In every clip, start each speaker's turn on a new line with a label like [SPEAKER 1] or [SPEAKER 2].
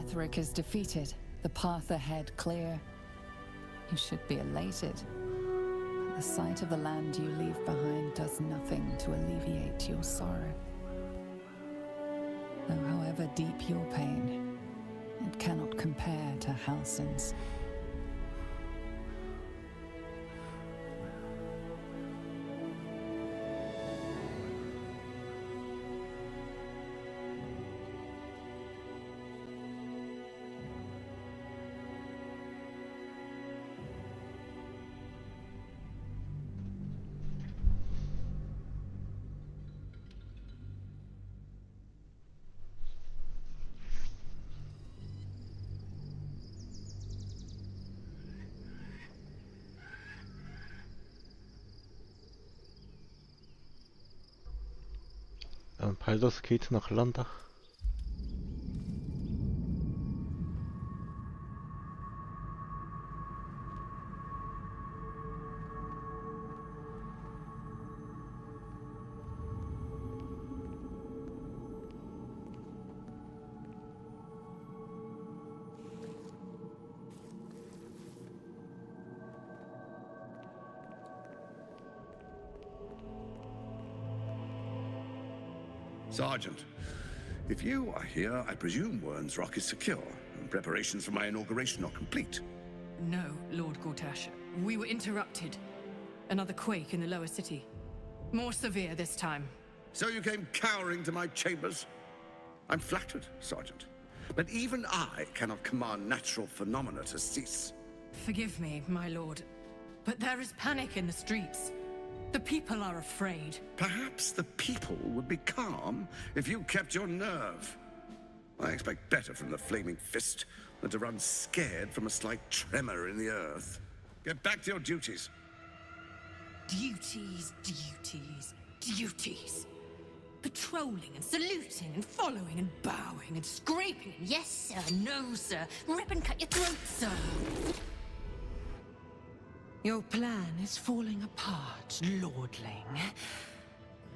[SPEAKER 1] Ketheric is defeated, the path ahead clear. You should be elated. But the sight of the land you leave behind does nothing to alleviate your sorrow. Though however deep your pain, it cannot compare to Halsin's.
[SPEAKER 2] 난 발더스 게이트나 갈란다.
[SPEAKER 3] Sergeant, if you are here, I presume Wyrn's Rock is secure, and preparations for my inauguration are complete.
[SPEAKER 4] No, Lord Gortash. We were interrupted. Another quake in the lower city. More severe this time.
[SPEAKER 3] So you came cowering to my chambers? I'm flattered, Sergeant. But even I cannot command natural phenomena to cease.
[SPEAKER 4] Forgive me, my lord, but there is panic in the streets. The people are afraid.
[SPEAKER 3] Perhaps the people would be calm if you kept your nerve. I expect better from the Flaming Fist than to run scared from a slight tremor in the earth. Get back to your duties.
[SPEAKER 4] Duties, duties, duties. Patrolling and saluting and following and bowing and scraping. Yes, sir. No, sir. Rip and cut your throat, sir. Your plan is falling apart, lordling.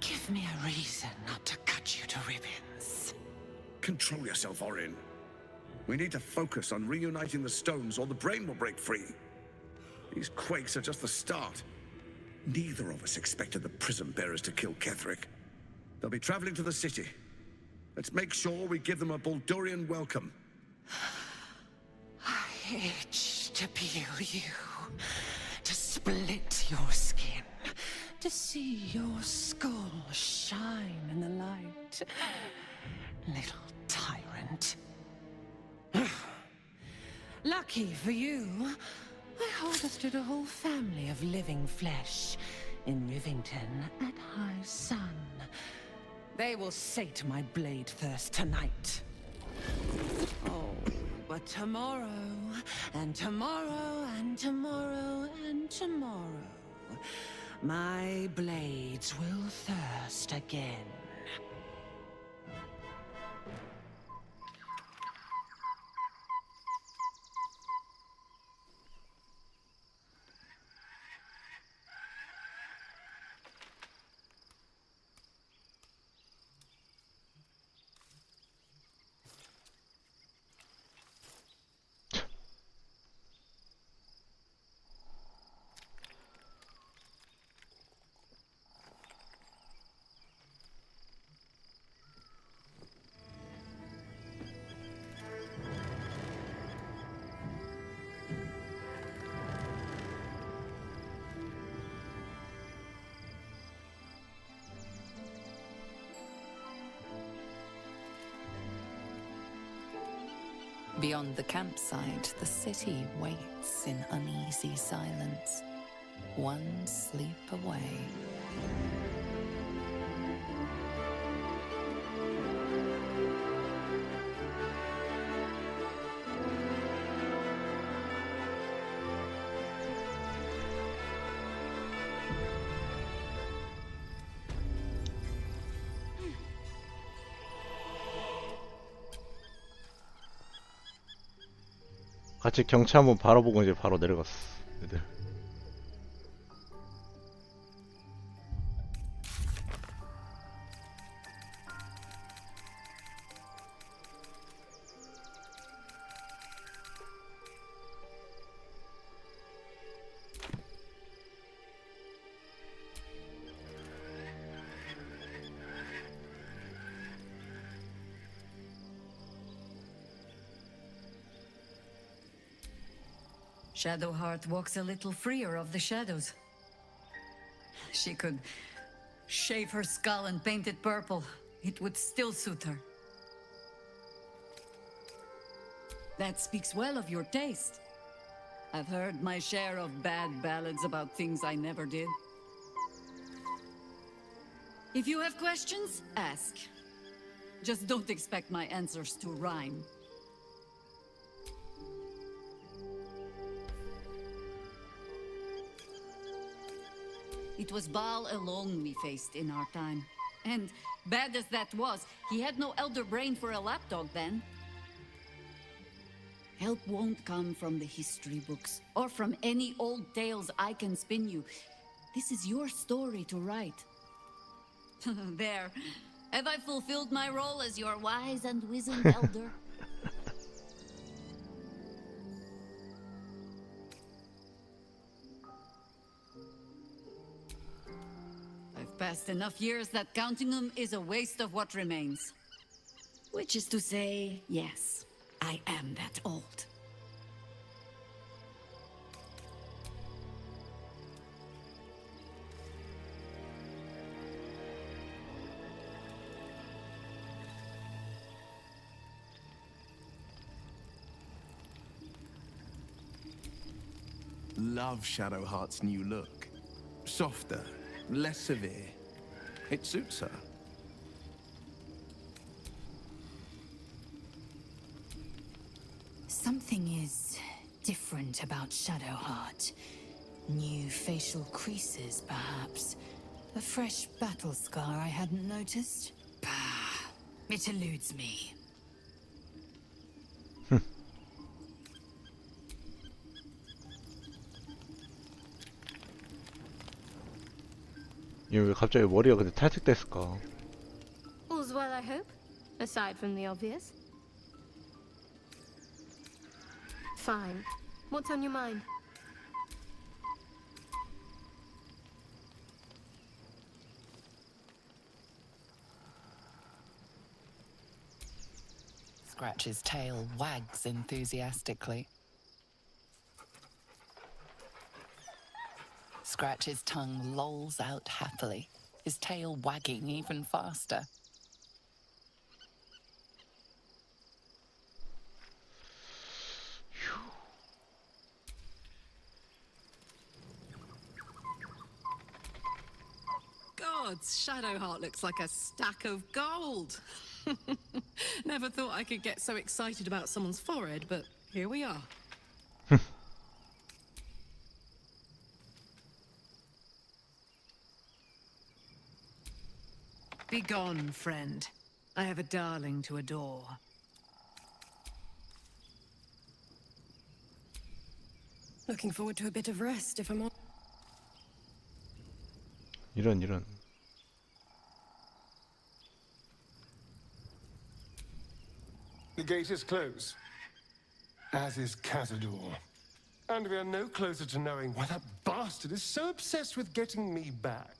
[SPEAKER 4] Give me a reason not to cut you to ribbons.
[SPEAKER 3] Control yourself, Orin. We need to focus on reuniting the stones or the brain will break free. These quakes are just the start. Neither of us expected the Prism Bearers to kill Ketheric. They'll be traveling to the city. Let's make sure we give them a Baldurian welcome.
[SPEAKER 4] I itch to peel you. To split your skin, to see your skull shine in the light. Little tyrant. Lucky for you, I harvested a whole family of living flesh in Rivington at high sun. They will sate my blade thirst tonight. Oh, but tomorrow, and tomorrow, and tomorrow, and tomorrow, my blades will thirst again.
[SPEAKER 1] Beyond the campsite, the city waits in uneasy silence, one sleep away.
[SPEAKER 2] 같이 경치 한번 바라보고 이제 바로 내려갔어 애들.
[SPEAKER 5] Shadowheart walks a little freer of the shadows. She could shave her skull and paint it purple. It would still suit her. That speaks well of your taste. I've heard my share of bad ballads about things I never did. If you have questions, ask. Just don't expect my answers to rhyme. It was Baal alone we faced in our time. And bad as that was, he had no elder brain for a lapdog then. Help won't come from the history books, or from any old tales I can spin you. This is your story to write. There. Have I fulfilled my role as your wise and wizened elder? I've passed enough years that counting them is a waste of what remains. Which is to say, yes, I am that old.
[SPEAKER 6] Love Shadowheart's new look. Softer, less severe. It suits her.
[SPEAKER 7] Something is different about Shadowheart. New facial creases, perhaps. A fresh battle scar I hadn't noticed. Bah, it eludes me.
[SPEAKER 2] 얘 왜 갑자기 머리가 근데 탈색됐을까?
[SPEAKER 8] All's well, I hope, aside from the obvious. Fine. What's on your mind?
[SPEAKER 1] Scratch's tail wags enthusiastically. Scratch's tongue lolls out happily, his tail wagging even faster.
[SPEAKER 4] Gods, Shadowheart looks like a stack of gold. Never thought I could get so excited about someone's forehead, but here we are. Begone, friend. I have a darling to adore.
[SPEAKER 9] Looking forward to a bit of rest, if I'm on.
[SPEAKER 2] 이런.
[SPEAKER 10] The gate is closed, as is Cazador. And we are no closer to knowing why that bastard is so obsessed with getting me back.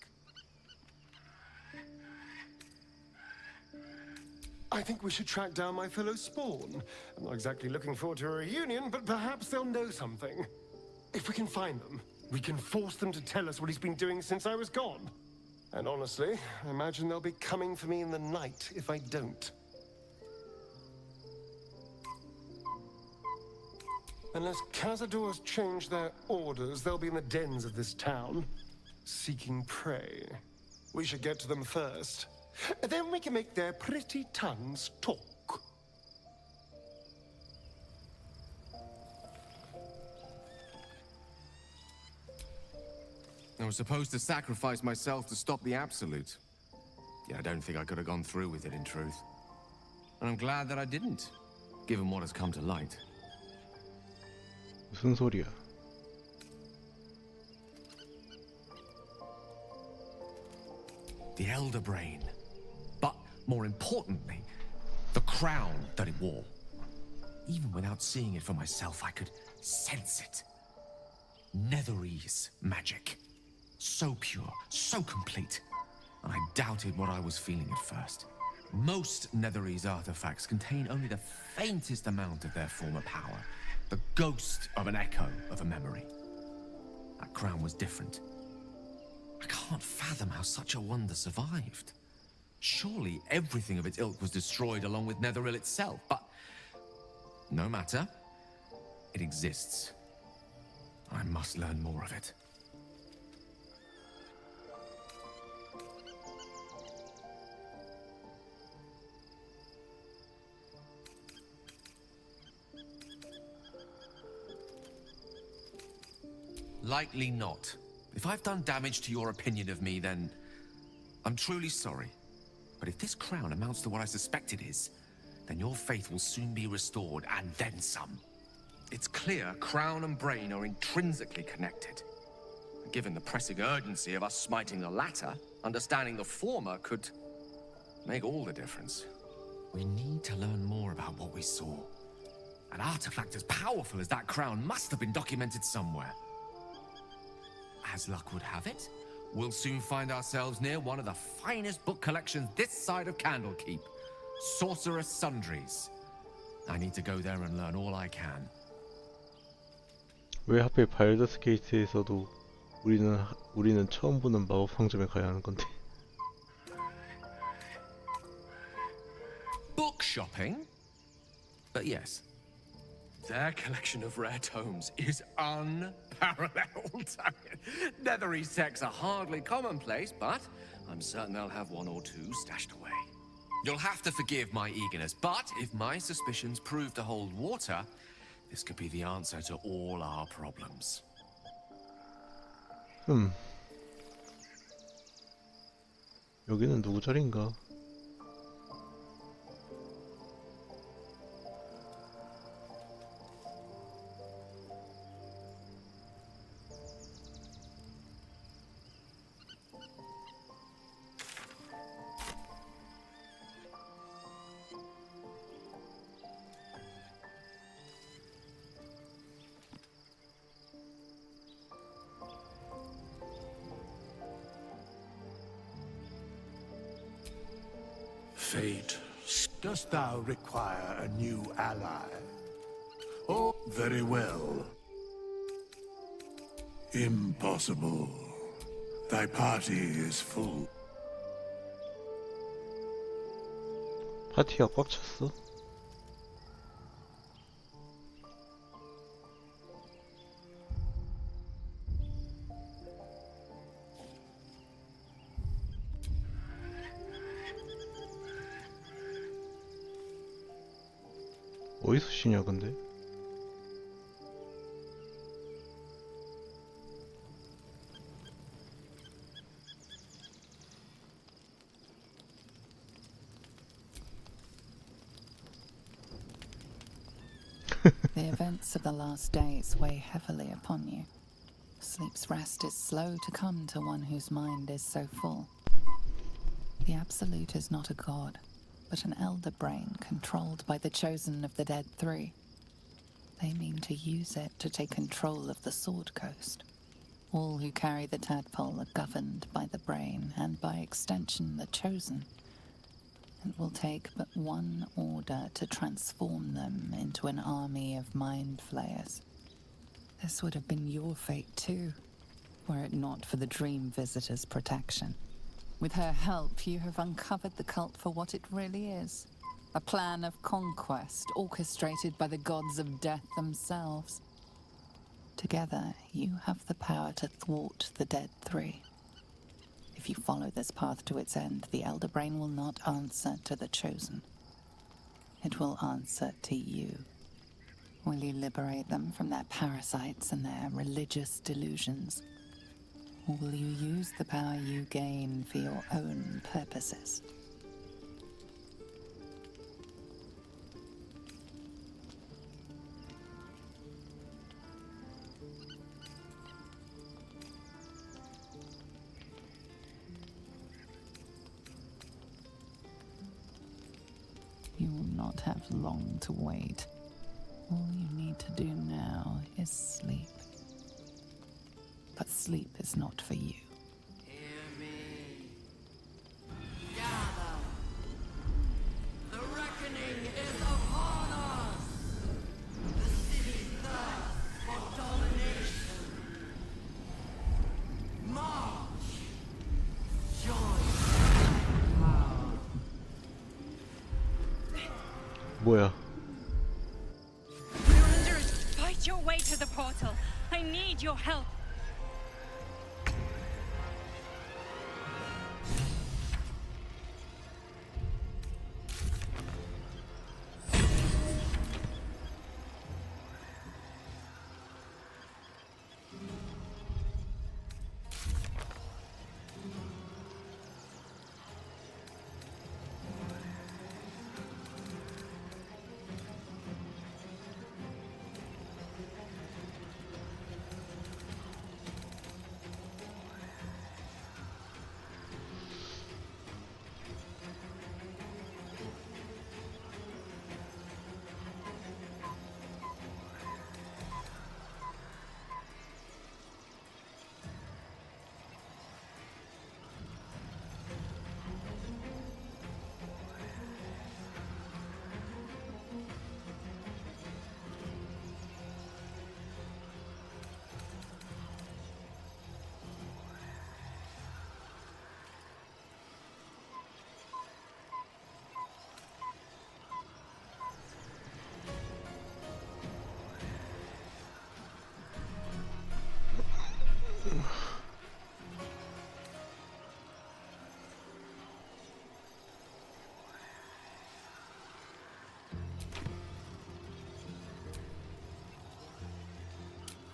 [SPEAKER 10] I think we should track down my fellow Spawn. I'm not exactly looking forward to a reunion, but perhaps they'll know something. If we can find them, we can force them to tell us what he's been doing since I was gone. And honestly, I imagine they'll be coming for me in the night if I don't. Unless Cazador has changed their orders, they'll be in the dens of this town, seeking prey. We should get to them first. Then we can make their pretty tongues talk.
[SPEAKER 6] I was supposed to sacrifice myself to stop the Absolute. Yet I don't think I could have gone through with it, in truth. And I'm glad that I didn't, given what has come to light.
[SPEAKER 2] 무슨 소리야?
[SPEAKER 6] The Elder Brain. But, more importantly, the crown that it wore. Even without seeing it for myself, I could sense it. Netherese magic. So pure, so complete. And I doubted what I was feeling at first. Most Netherese artifacts contain only the faintest amount of their former power. the ghost of an echo of a memory. That crown was different. I can't fathom how such a wonder survived. Surely everything of its ilk was destroyed along with Netheril itself, but no matter. It exists. I must learn more of it. Likely not. If I've done damage to your opinion of me, then I'm truly sorry. But if this crown amounts to what I suspect it is, then your faith will soon be restored, and then some. It's clear crown and brain are intrinsically connected. Given the pressing urgency of us smiting the latter, understanding the former could make all the difference. We need to learn more about what we saw. An artifact as powerful as that crown must have been documented somewhere. As luck would have it, we'll soon find ourselves near one of the finest book collections this side of Candlekeep. Sorcerous Sundries. I need to go there and learn all I can.
[SPEAKER 2] 왜 하필 발더스 게이트에서도 우리는 처음 보는 마법 상점에 가야 하는 건데?
[SPEAKER 6] Book shopping? But yes, their collection of rare tomes is unparalleled. Nethery sects are hardly commonplace, but I'm certain they'll have one or two stashed away. You'll have to forgive my eagerness, but if my suspicions prove to hold water, this could be the answer to all our problems.
[SPEAKER 2] 여기는 누구 자리인가?
[SPEAKER 3] Fate, dost thou require a new ally? Oh, very well. Impossible. Thy party is full.
[SPEAKER 2] 파티가 꽉 찼어? 어디서 쉬냐 근데?
[SPEAKER 1] The events of the last days weigh heavily upon you. Sleep's rest is slow to come to one whose mind is so full. The Absolute is not a god, but an elder brain controlled by the Chosen of the Dead Three. They mean to use it to take control of the Sword Coast. All who carry the tadpole are governed by the brain, and by extension the Chosen. It will take but one order to transform them into an army of mind flayers. This would have been your fate too, were it not for the Dream Visitor's protection. With her help, you have uncovered the cult for what it really is. A plan of conquest orchestrated by the gods of death themselves. Together, you have the power to thwart the Dead Three. If you follow this path to its end, the Elder Brain will not answer to the Chosen. It will answer to you. Will you liberate them from their parasites and their religious delusions? Or will you use the power you gain for your own purposes? You will not have long to wait. All you need to do now is sleep. But sleep is not for you.
[SPEAKER 11] Hear me. Gather. The reckoning is upon us. The city
[SPEAKER 2] 뭐야?
[SPEAKER 12] Wanderers, fight your way to the portal. I need your help.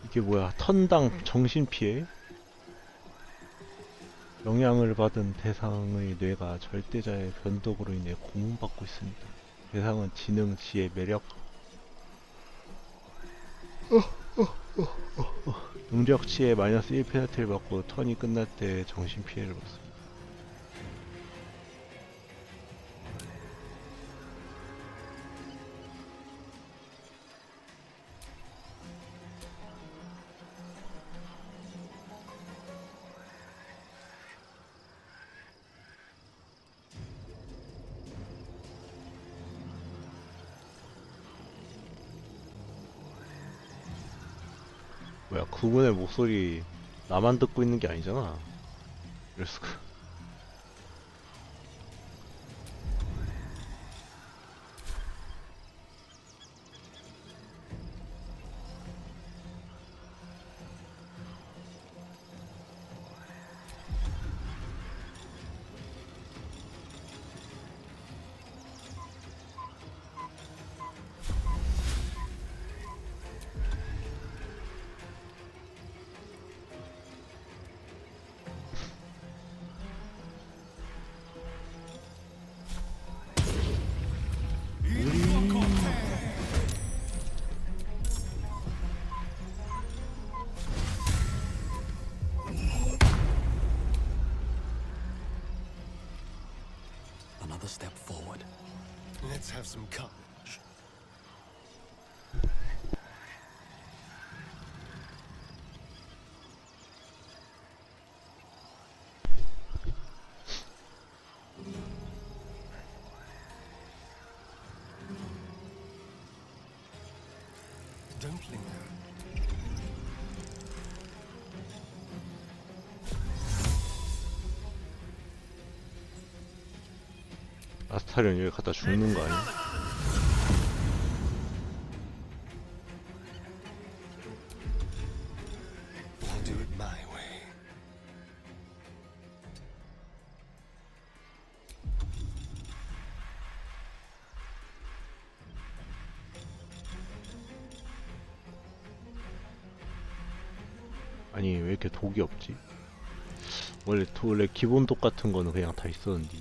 [SPEAKER 2] 이게 뭐야? 턴당 정신피해? 영향을 받은 대상의 뇌가 절대자의 변덕으로 인해 고문받고 있습니다. 대상은 지능, 지혜, 매력, 능력치에 마이너스 1%를 받고 턴이 끝날 때 정신피해를 받습니다. 뭐야, 그분의 목소리 나만 듣고 있는 게 아니잖아. 이럴 수가.
[SPEAKER 6] Another step forward.
[SPEAKER 10] Let's have some courage. Don't linger.
[SPEAKER 2] 아스타리온 여기 갖다 죽는 거 아니야?
[SPEAKER 10] I'll do it my way.
[SPEAKER 2] 아니 왜 이렇게 독이 없지? 원래 기본 독 같은 거는 그냥 다 있었는데.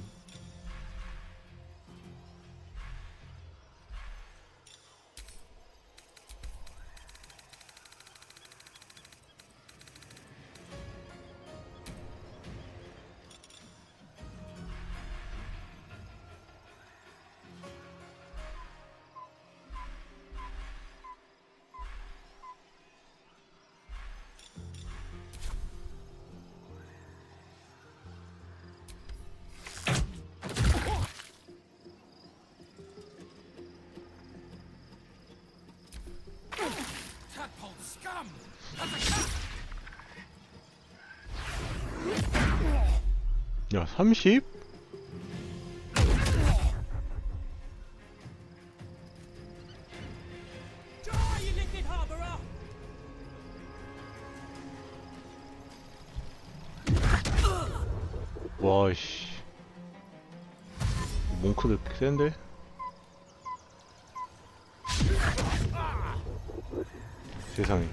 [SPEAKER 2] 야, 30? 아이씨. 몽크들 센데? 세상에.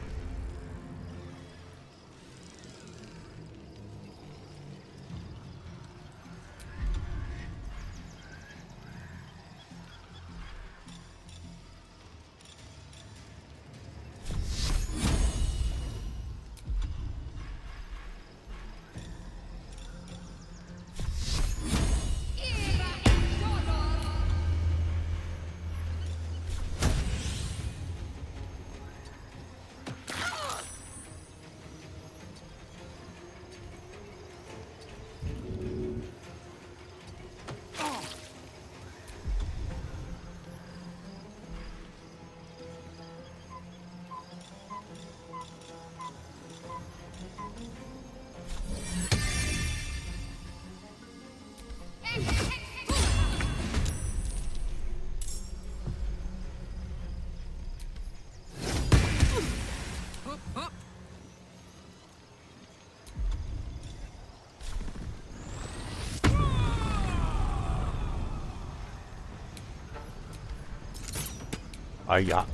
[SPEAKER 2] 아야.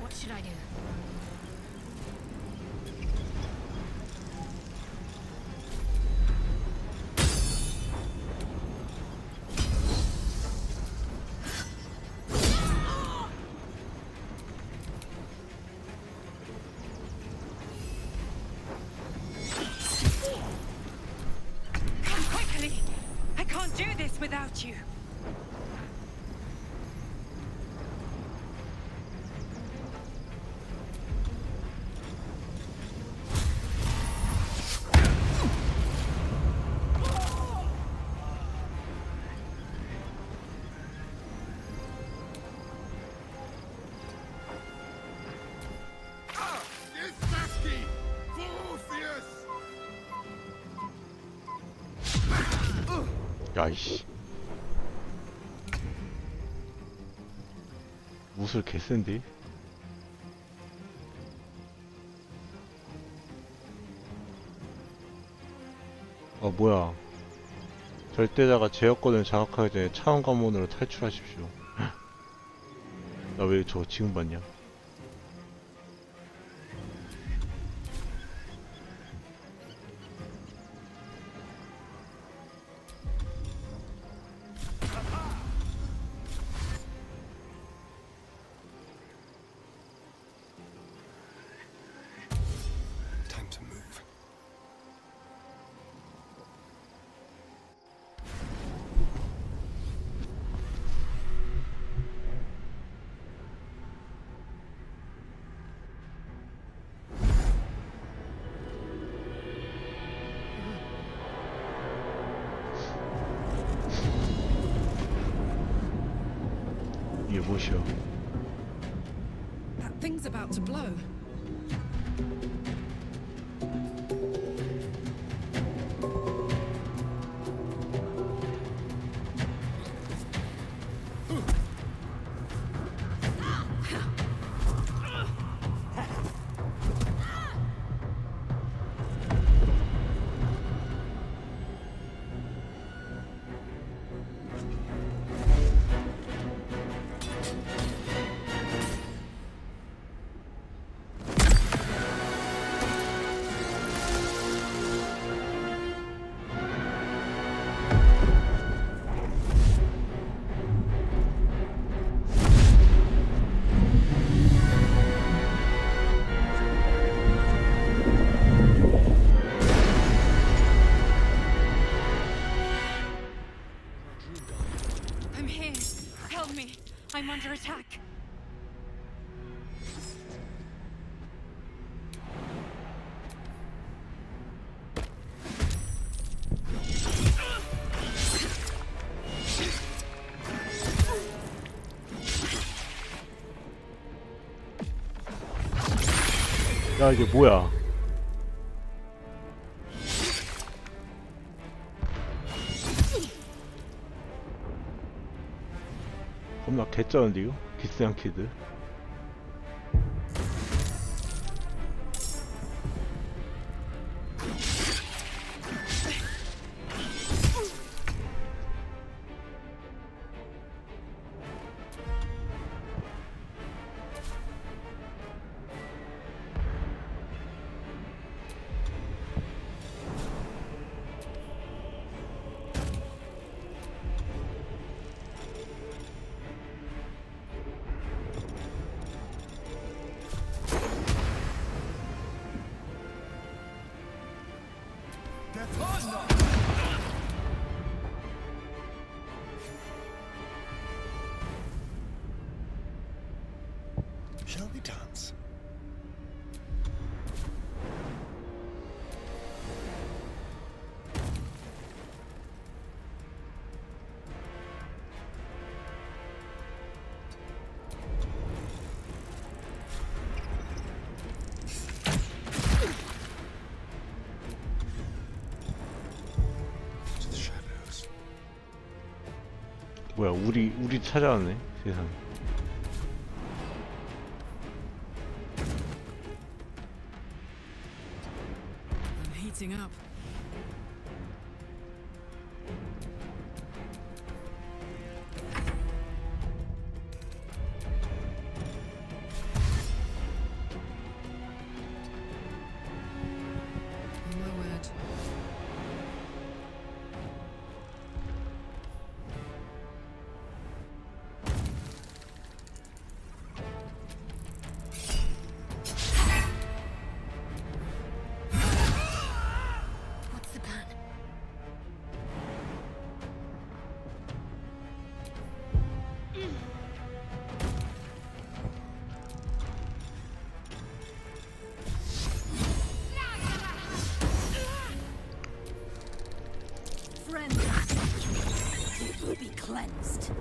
[SPEAKER 7] What should I do?
[SPEAKER 12] Come quickly! I can't do this without you.
[SPEAKER 2] 야이씨. 무술 개센데? 뭐야. 절대자가 제어권을 장악하기 전에 차원 관문으로 탈출하십시오. 나 왜 저거 지금 봤냐?
[SPEAKER 10] Time to move.
[SPEAKER 2] 이게 무엇이야?
[SPEAKER 9] That thing's about to blow.
[SPEAKER 12] I'm here. Help me. I'm under attack.
[SPEAKER 2] 야, 이게 뭐야? 겁나 개쩌는데 이거? 비싼 키드. 뭐야, 우리 찾아왔네, 세상.
[SPEAKER 9] I'm heating up. My word.
[SPEAKER 8] What's the plan?
[SPEAKER 5] Friend, you will be cleansed.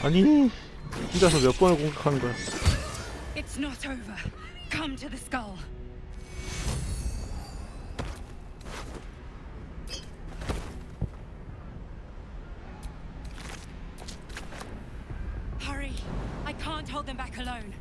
[SPEAKER 2] 아니, 혼자서 몇 번을 공격하는 거야.
[SPEAKER 12] It's not over. Come to the skull. Hurry! I can't hold them back alone.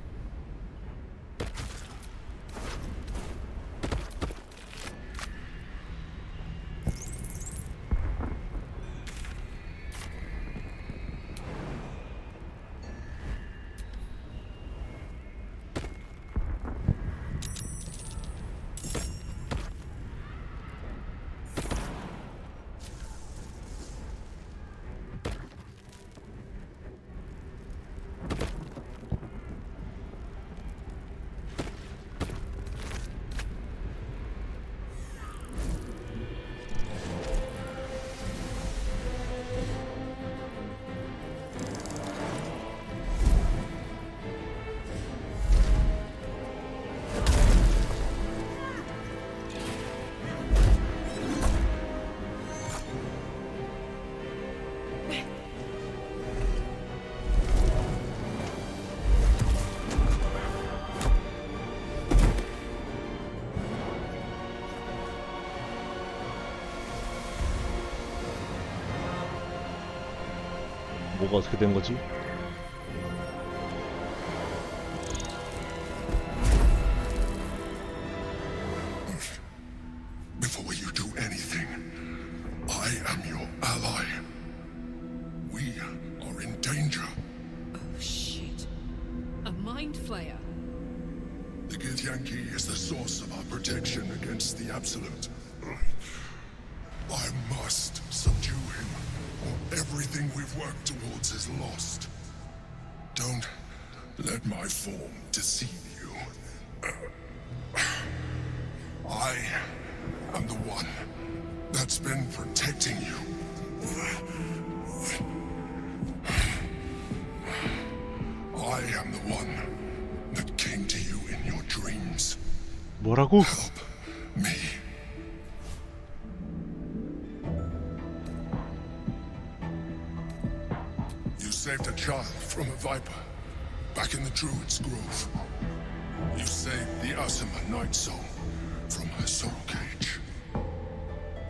[SPEAKER 2] 뭐가 어떻게 된 거지?
[SPEAKER 3] Before you do anything, I am your ally. We are in danger.
[SPEAKER 9] Oh shit. A mind flayer.
[SPEAKER 3] The Githyanki is the source of our protection against the Absolute. I must subdue him, or everything we've worked towards is lost. Don't let my form deceive you. I am the one that's been protecting you. I am the one that came to you in your dreams.
[SPEAKER 2] 뭐라고?
[SPEAKER 3] Help me. You saved a child from a viper back in the Druid's Grove. You saved the Asima Night Soul from her soul cage.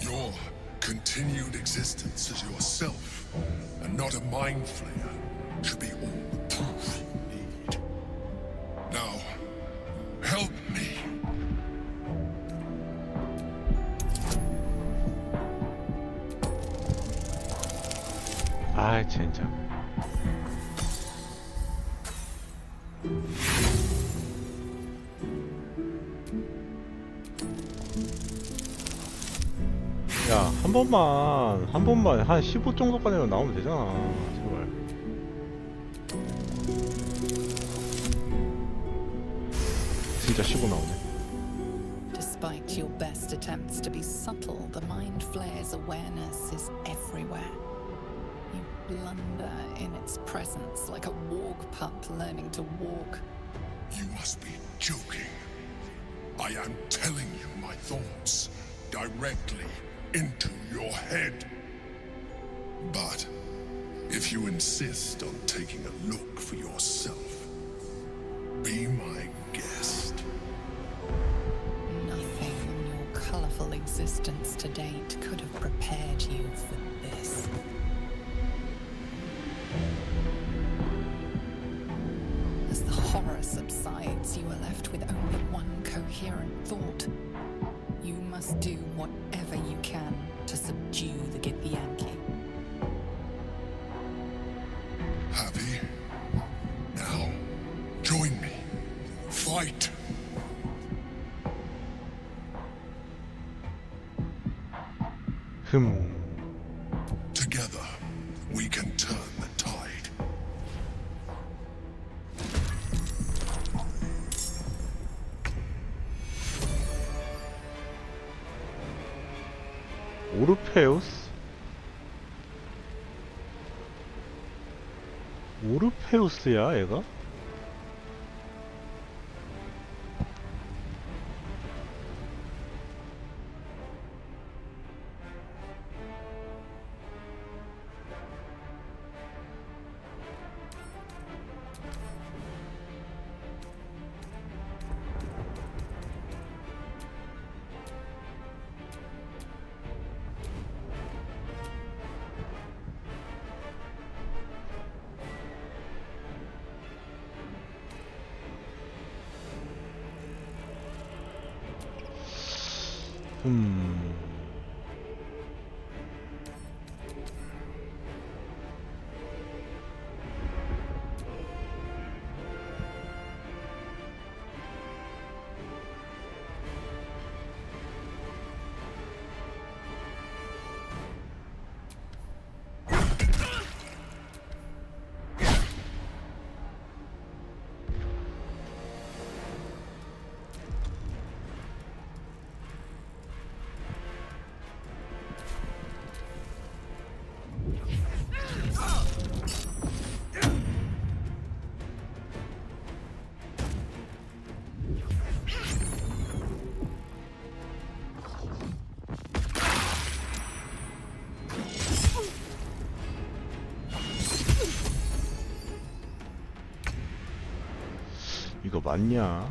[SPEAKER 3] Your continued existence as yourself and not a mind flayer should be all the proof you need. Now, help me.
[SPEAKER 2] 아, 진짜. 야, 한 번만 한 15 정도까지만 나오면 되잖아. 제발. 진짜 15 나오네.
[SPEAKER 1] Despite your best attempts to be subtle, the Mind Flayer's awareness is everywhere. You blunder in its presence like a warg pup learning to walk.
[SPEAKER 3] You must be joking. I am telling you my thoughts directly into your head. But if you insist on taking a look for yourself, be my guest.
[SPEAKER 1] Nothing in your colourful existence to date could have prepared As the horror subsides, you are left with only one coherent thought. You must do whatever you can to subdue the Githyanki.
[SPEAKER 13] Happy? Now, join me. Fight! Together, we can turn the tide.
[SPEAKER 2] 오르페우스? 오르페우스야, 얘가? 이거 맞냐?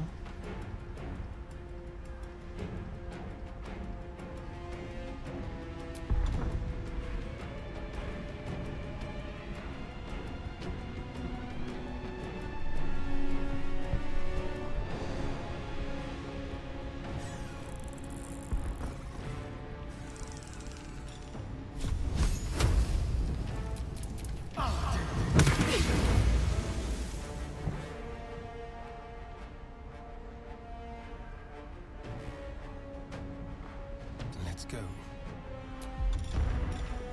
[SPEAKER 10] Let's go.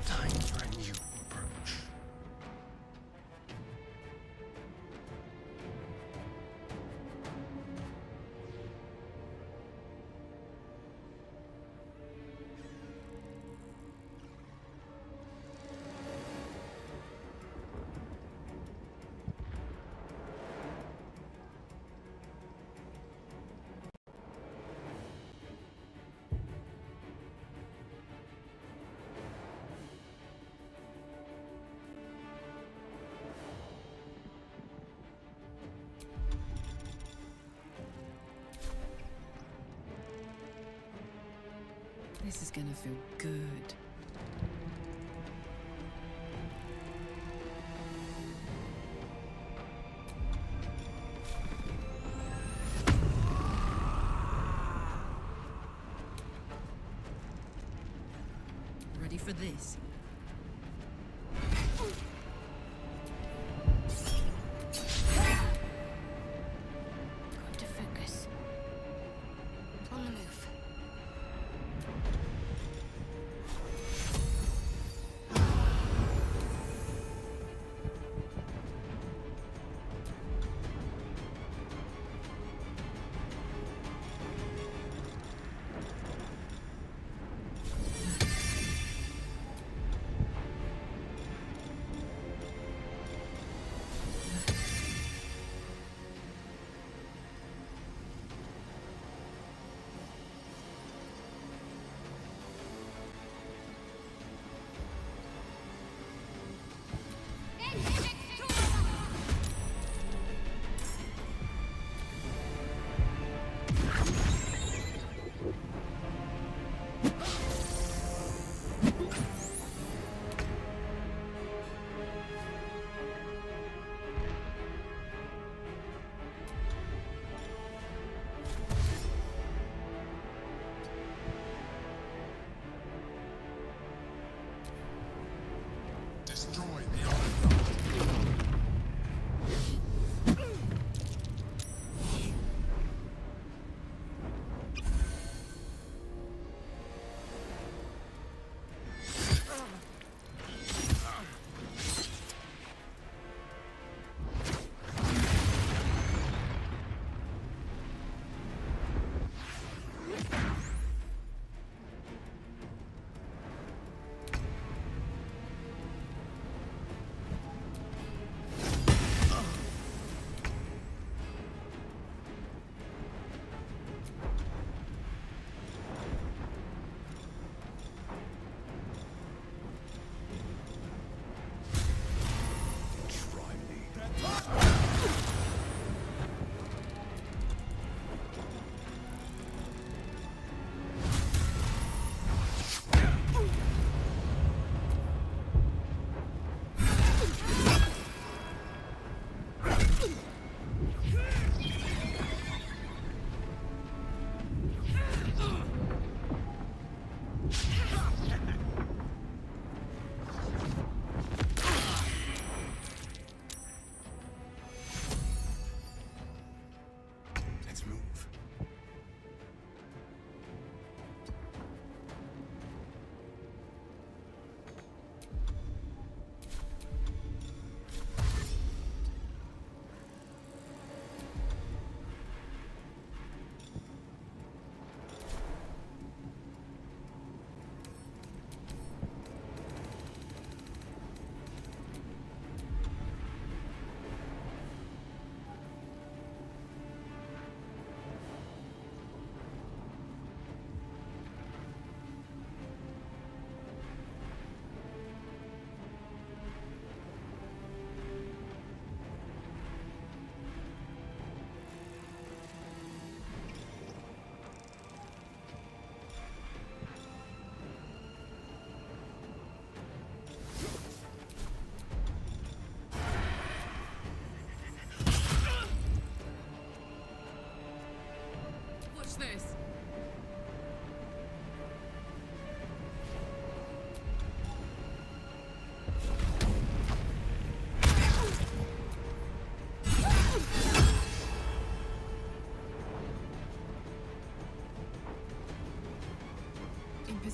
[SPEAKER 10] Time for a new approach.
[SPEAKER 7] This is gonna feel good. Ready for this?
[SPEAKER 8] Got to focus. On the move.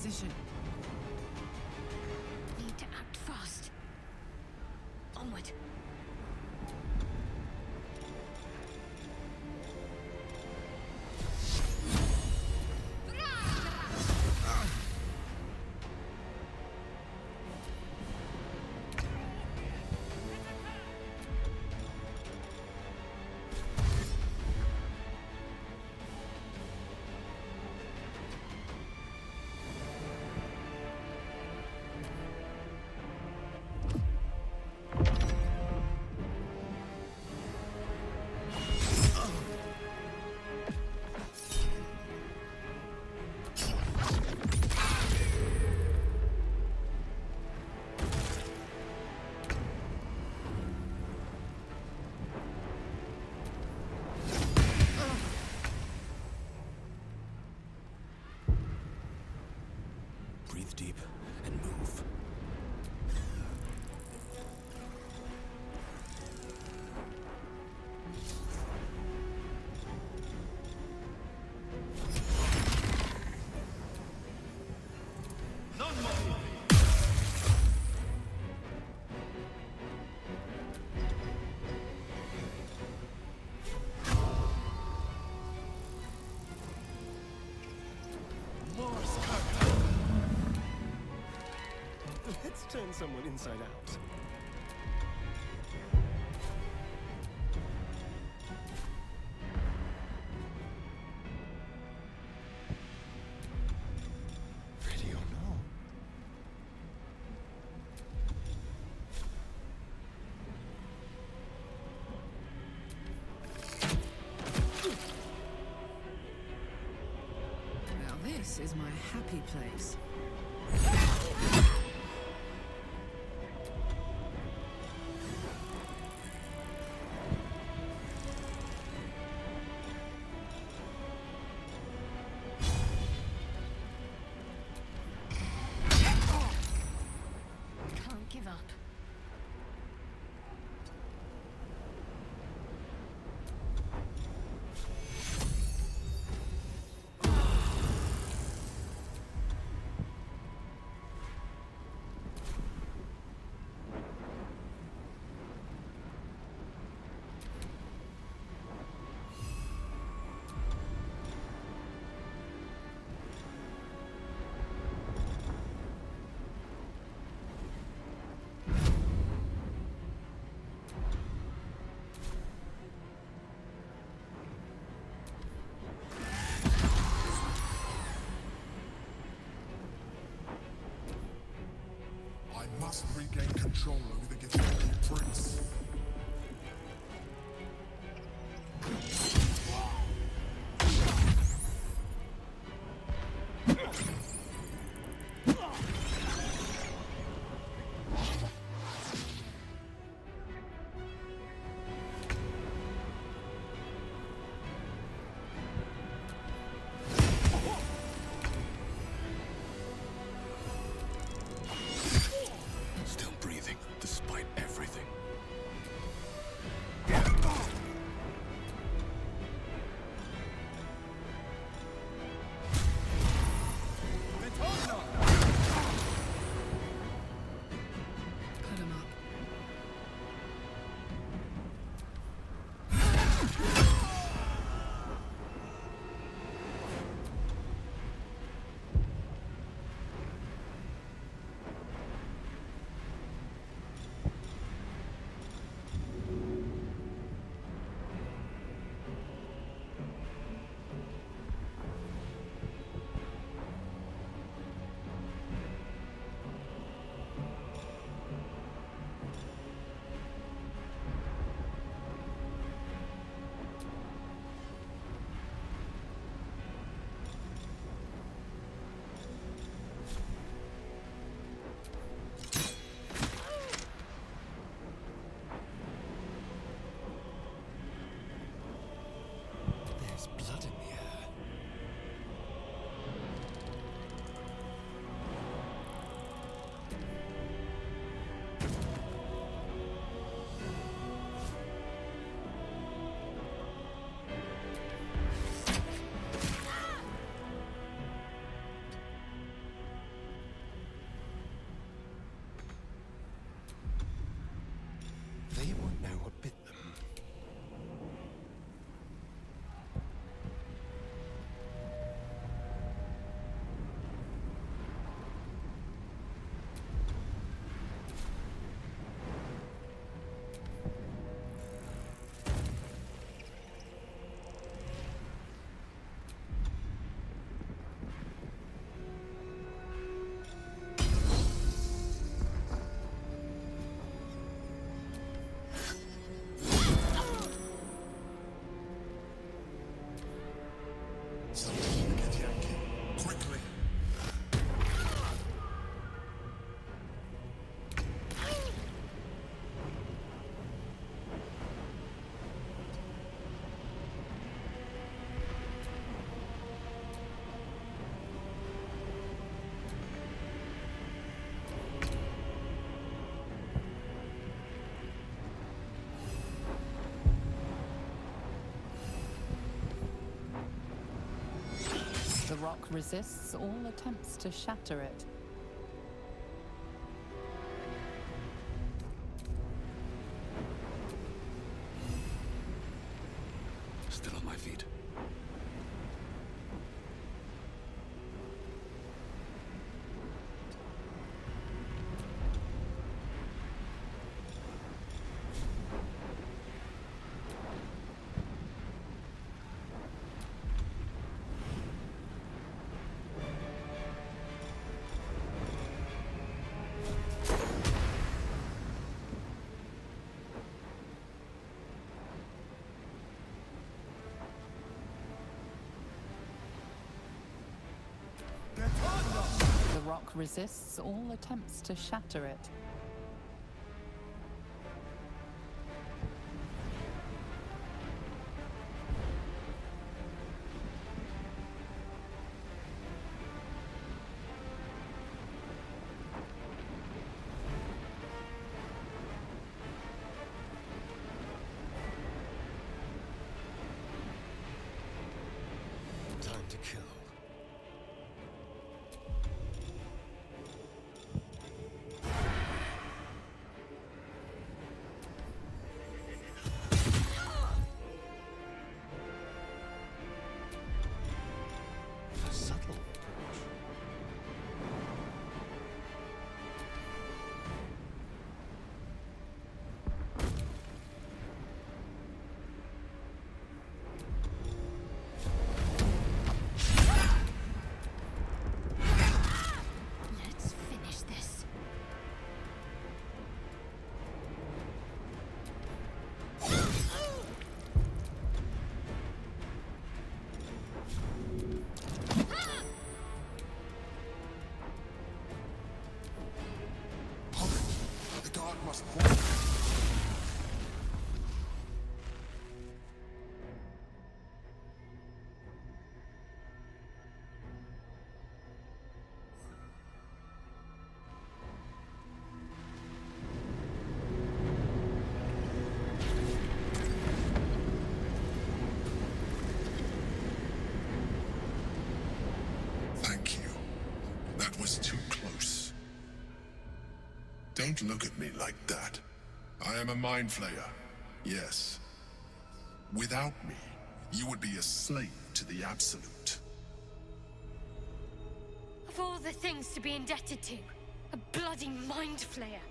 [SPEAKER 4] position.
[SPEAKER 8] Need to act fast. Onward.
[SPEAKER 6] Breathe deep and move.
[SPEAKER 10] Let's turn someone inside out. Ready or not?
[SPEAKER 4] Now this is my happy place.
[SPEAKER 8] Can't give up.
[SPEAKER 13] I must regain control over the Githyanki prince.
[SPEAKER 6] Still breathing, despite everything.
[SPEAKER 1] rock resists all attempts to shatter it.
[SPEAKER 3] Still on my feet.
[SPEAKER 1] The rock resists all attempts to shatter it.
[SPEAKER 3] Time to kill. Subtle.
[SPEAKER 8] Let's finish this.
[SPEAKER 13] The dark must fall. Thank you. That was too close. Don't look at me like that. I am a mind flayer. Yes. Without me, you would be a slave to the Absolute.
[SPEAKER 8] Of all the things to be indebted to, a bloody mind flayer.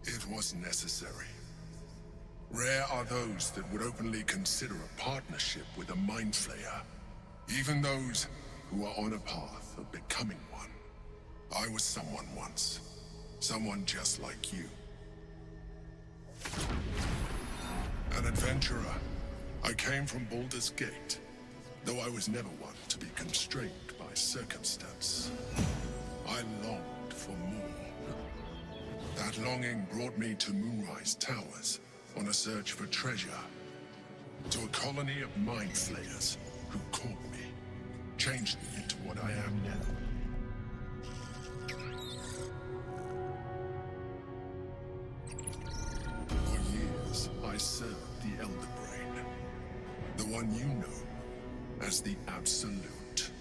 [SPEAKER 13] It was necessary. Rare are those that would openly consider a partnership with a mind flayer. Even those who are on a path of becoming one. I was someone once. Someone just like you. An adventurer. I came from Baldur's Gate, though I was never one to be constrained by circumstance. I longed for more. That longing brought me to Moonrise Towers on a search for treasure. To a colony of mind flayers who caught me, changed me into what I am now. For years, I served the Elder Brain. The one you know as the Absolute.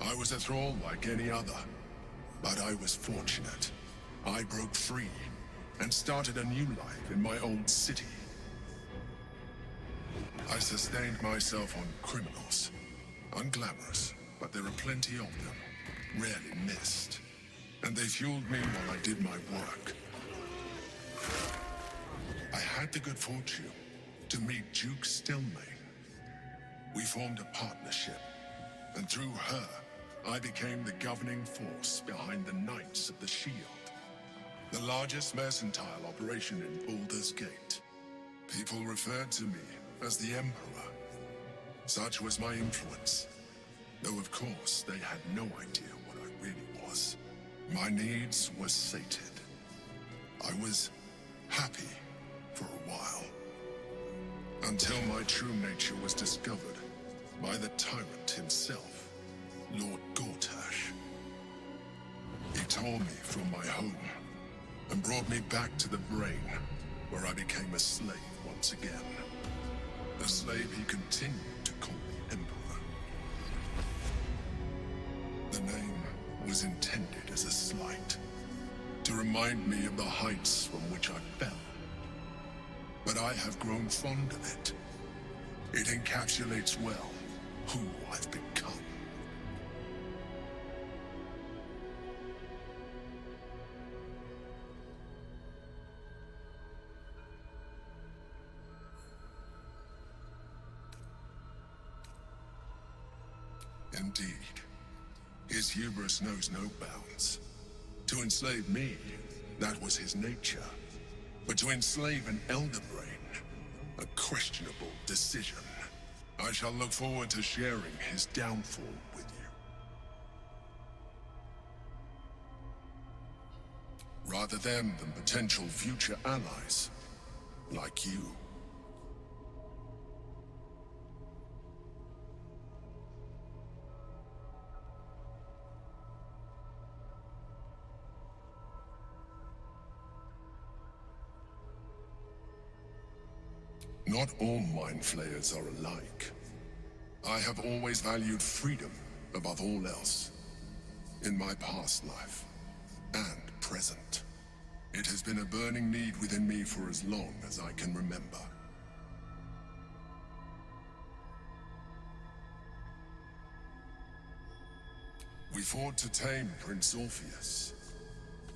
[SPEAKER 13] I was a thrall like any other, but I was fortunate. I broke free and started a new life in my old city. I sustained myself on criminals. Unglamorous, but there are plenty of them, rarely missed. And they fueled me while I did my work. I had the good fortune to meet Duke Stillmain. We formed a partnership, and through her, I became the governing force behind the Knights of the Shield. The largest mercantile operation in Baldur's Gate. People referred to me as the Emperor. Such was my influence. Though of course, they had no idea what I really was. My needs were sated. I was happy for a while. Until my true nature was discovered by the tyrant himself, Lord Gortash. He tore me from my home and brought me back to the Brain, where I became a slave once again. A slave he continued to call the Emperor. The name was intended as a slight, to remind me of the heights from which I fell. But I have grown fond of it. It encapsulates well who I've become. Indeed, his hubris knows no bounds. To enslave me, that was his nature. But to enslave an Elder Brain, a questionable decision. I shall look forward to sharing his downfall with you. Rather them than potential future allies, like you. Not all Mind Flayers are alike. I have always valued freedom above all else. In my past life, and present. It has been a burning need within me for as long as I can remember. We fought to tame Prince Orpheus,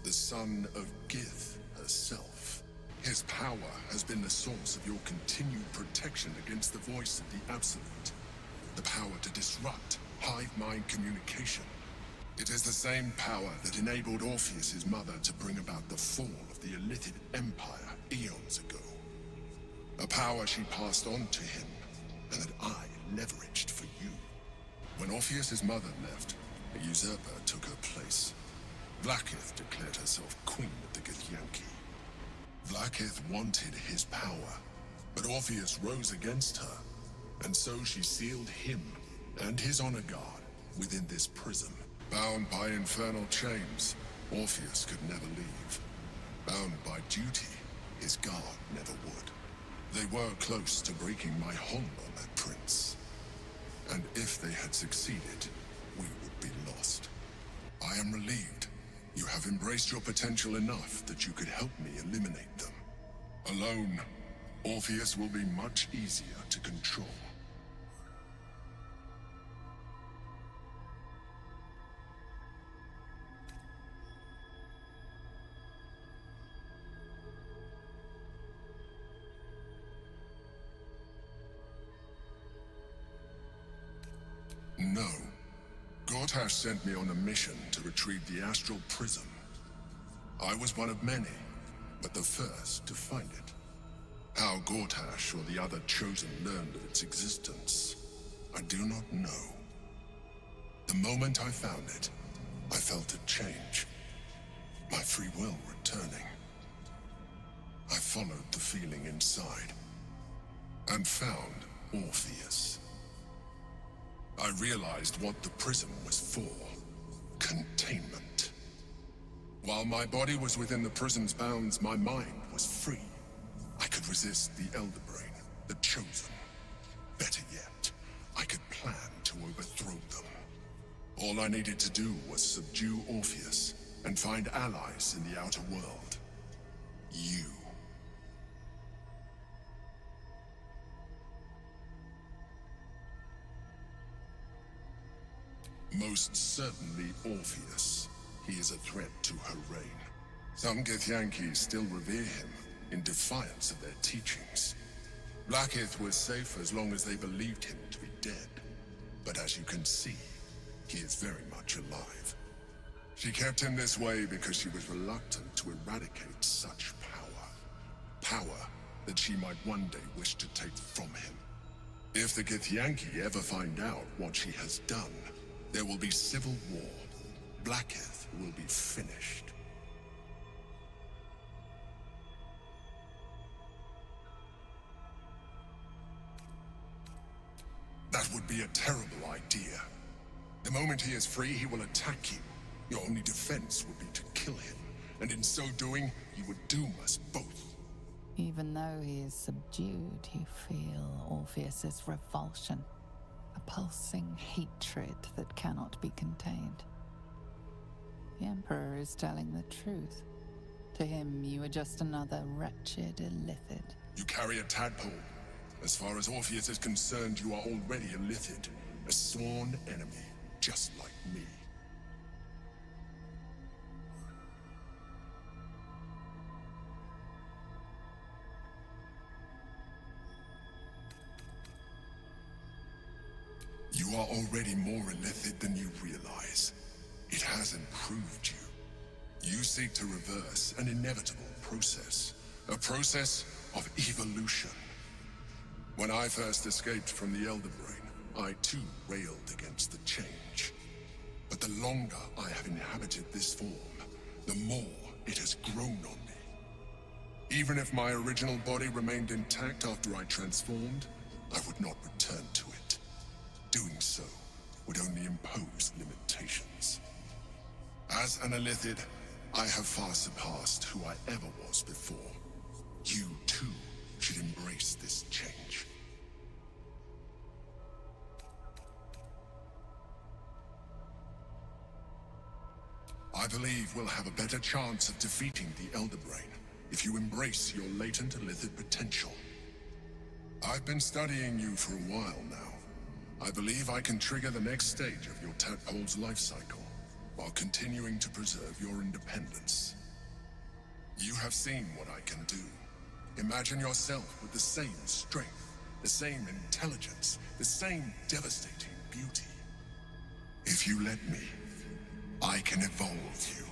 [SPEAKER 13] the son of Gith herself. His power has been the source of your continued protection against the voice of the Absolute. The power to disrupt hive mind communication. It is the same power that enabled Orpheus's mother to bring about the fall of the Illithid Empire eons ago. A power she passed on to him, and that I leveraged for you. When Orpheus's mother left, a usurper took her place. Vlaakith declared herself queen of the Githyanki. Vlaakith wanted his power, but Orpheus rose against her, and so she sealed him and his honor guard within this prison. Bound by infernal chains, Orpheus could never leave. Bound by duty, his guard never would. They were close to breaking my hold on that prince. And if they had succeeded, we would be lost. I am relieved. You have embraced your potential enough that you could help me eliminate them. Alone, Orpheus will be much easier to control. No. Gortash sent me on a mission to retrieve the Astral Prism. I was one of many, but the first to find it. How Gortash or the other Chosen learned of its existence, I do not know. The moment I found it, I felt a change. My free will returning. I followed the feeling inside, and found Orpheus. I realized what the prism was for. Containment. While my body was within the prism's bounds, my mind was free. I could resist the Elder Brain, the Chosen. Better yet, I could plan to overthrow them. All I needed to do was subdue Orpheus and find allies in the outer world. You. Most certainly Orpheus. He is a threat to her reign. Some Githyanki still revere him, in defiance of their teachings. Vlaakith was safe as long as they believed him to be dead. But as you can see, he is very much alive. She kept him this way because she was reluctant to eradicate such power. Power that she might one day wish to take from him. If the Githyanki ever find out what she has done, there will be civil war. Vlaakith will be finished. That would be a terrible idea. The moment he is free, he will attack you. Your only defense would be to kill him, and in so doing, you would doom us both.
[SPEAKER 1] Even though he is subdued, you feel Orpheus's revulsion, a pulsing hatred that cannot be contained. The Emperor is telling the truth. To him, you are just another wretched illithid.
[SPEAKER 13] You carry a tadpole. As far as Orpheus is concerned, you are already a Lithid, a sworn enemy, just like me. You are already more illithid than you realize. It has improved you. You seek to reverse an inevitable process, a process of evolution. When I first escaped from the Elder Brain, I too railed against the change. But the longer I have inhabited this form, the more it has grown on me. Even if my original body remained intact after I transformed, I would not return to it. Doing so would only impose limitations. As an illithid, I have far surpassed who I ever was before. You too should embrace this change. I believe we'll have a better chance of defeating the Elder Brain if you embrace your latent illithid potential. I've been studying you for a while now. I believe I can trigger the next stage of your tadpole's life cycle, while continuing to preserve your independence. You have seen what I can do. Imagine yourself with the same strength, the same intelligence, the same devastating beauty. If you let me, I can evolve you.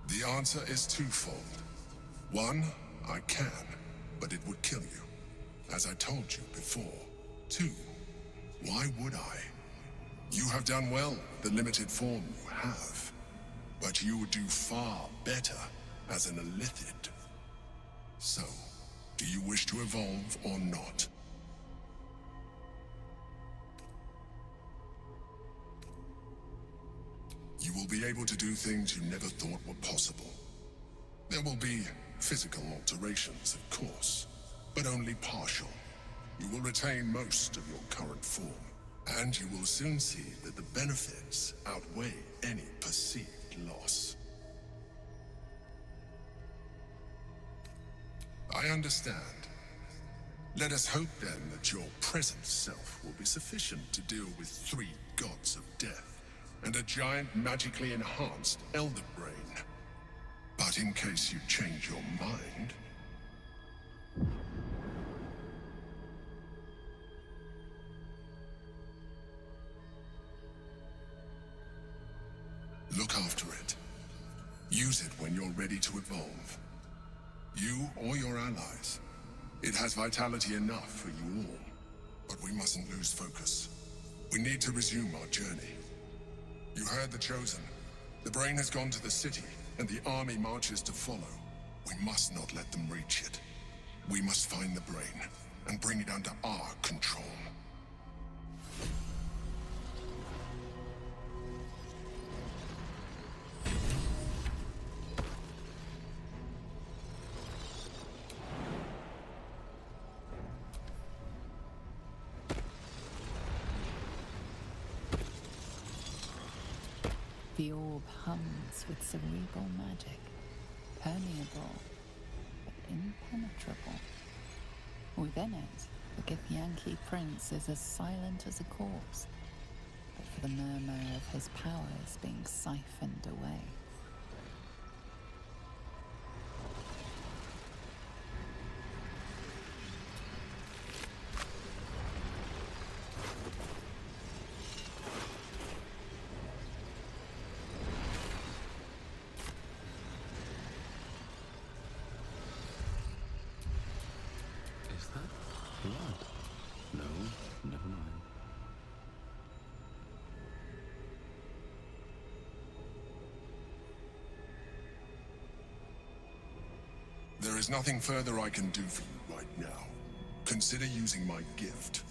[SPEAKER 13] The answer is twofold. One, I can, but it would kill you, as I told you before. Two, why would I? You have done well with the limited form you have, but you would do far better as an illithid. So, do you wish to evolve or not? You will be able to do things you never thought were possible. There will be physical alterations, of course, but only partial. You will retain most of your current form, and you will soon see that the benefits outweigh any perceived loss. I understand. Let us hope then that your present self will be sufficient to deal with 3 gods of death and a giant magically enhanced Elder Brain. But in case you change your mind... look after it. Use it when you're ready to evolve. You or your allies. It has vitality enough for you all. But we mustn't lose focus. We need to resume our journey. You heard the Chosen. The Brain has gone to the city, and the army marches to follow. We must not let them reach it. We must find the Brain, and bring it under our control.
[SPEAKER 1] The orb hums with cerebral magic, permeable, but impenetrable. Within it, the Githyanki prince is as silent as a corpse, but for the murmur of his powers being siphoned away.
[SPEAKER 14] No, never mind.
[SPEAKER 13] There's nothing further I can do for you right now. Consider using my gift